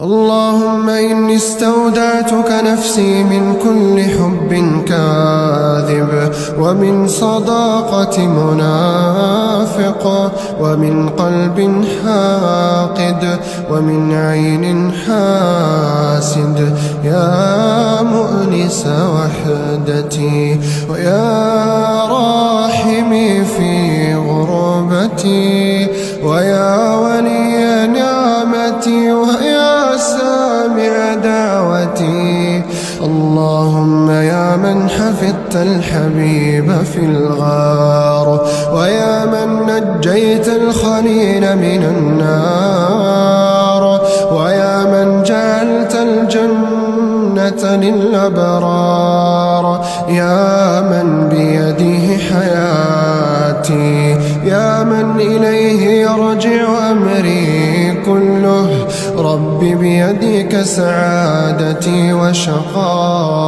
اللهم إني استودعتك نفسي من كل حب كاذب، ومن صداقة منافق، ومن قلب حاقد، ومن عين حاسد، يا مؤنس وحدتي، ويا راحمي في غربتي، ويا ولي نعمتي، ويا سامع دعوتي. اللهم يا من حفظت الحبيب في الغار، ويا من نجيت الخليل من النار، ويا من جعلت الجنة للأبرار، يا من بيده حياتي، يا من إليه يرجع أمري كله، رب بيدك سعادتي وشقائي،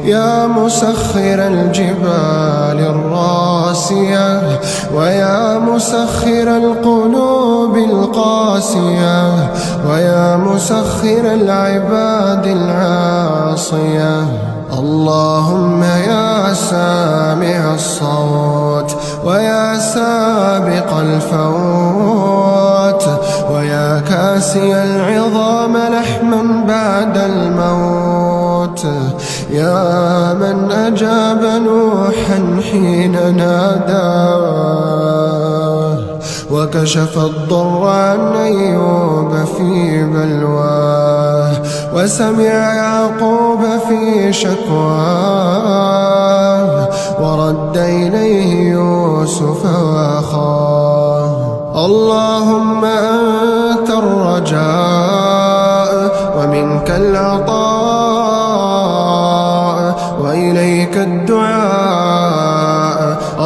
يا مسخر الجبال الراسية، ويا مسخر القلوب القاسية، ويا مسخر العباد العاصية. اللهم يا سامع الصوت، ويا سابق الفوت، ويا كاسي العظام لحما بعد الموت، يا من أجاب نوحا حين ناداه، وكشف الضر عن أيوب في بلواه، وسمع يعقوب في شكواه، ورد إليه يوسف وأخاه. اللهم أنت الرجاء، ومنك العطاء، وإليك الدعاء.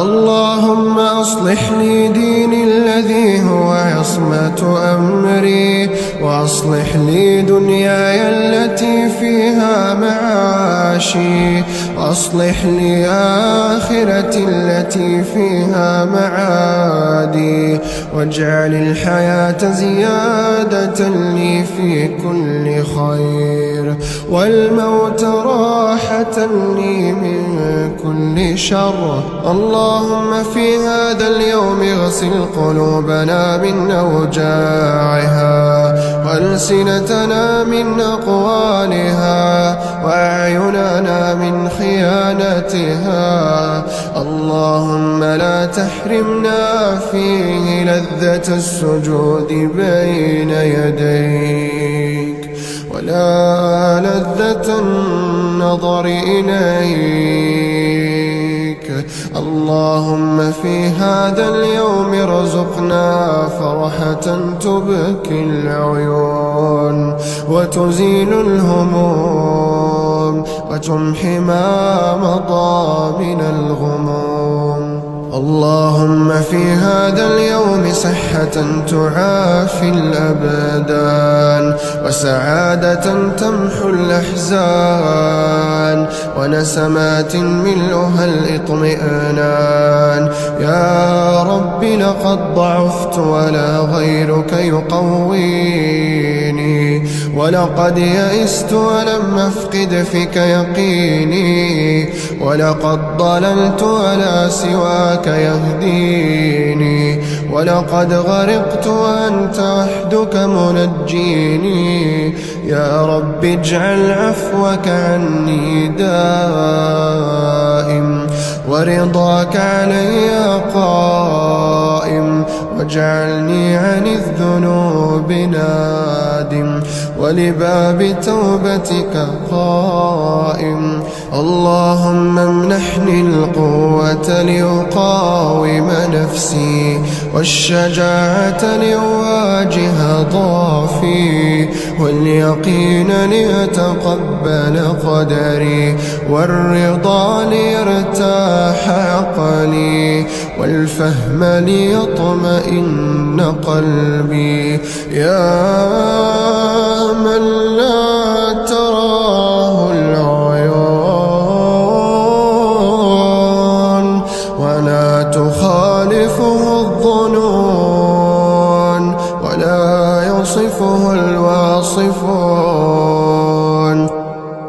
اللهم أصلح لي ديني الذي هو عصمة أمري، وأصلح لي دنياي التي فيها معاشي، وأصلح لي آخرتي التي فيها معادي، واجعل الحياة زيادة لي في كل خير، والموت راحة لي من كل شر. اللهم في هذا اليوم اغسل قلوبنا من أوجاعها، وألسنتنا من أقوالها، وأعيننا من خيانتها. اللهم لا تحرمنا فيه لذة السجود بين يديك، ولا لذة النظر إليك. اللهم في هذا اليوم ارزقنا فرحة تبكي العيون، وتزيل الهموم، وتمحي ما مضى من الغموم. اللهم في هذا اليوم صحة تعافي الأبدان، وسعادة تمحو الأحزان، ونسمات ملؤها الإطمئنان. يا رب لقد ضعفت ولا غيرك يقويني، ولقد يئست ولم أفقد فيك يقيني، ولقد ضللت ولا سواك يهديني، ولقد غرقت وأنت وحدك منجيني. يا رب اجعل عفوك عني دائم، ورضاك علي قائم، واجعلني عن الذنوب نادم، ولباب توبتك قائم. اللهم امنحني القوة لأقاوم نفسي، والشجاعة لأواجه ضعفي، واليقين لأتقبل قدري، والرضا ليرتاح عقلي، والفهم ليطمئن قلبي. يا من لا تراه العيون، ولا تخالفه الظنون، ولا يصفه الواصفون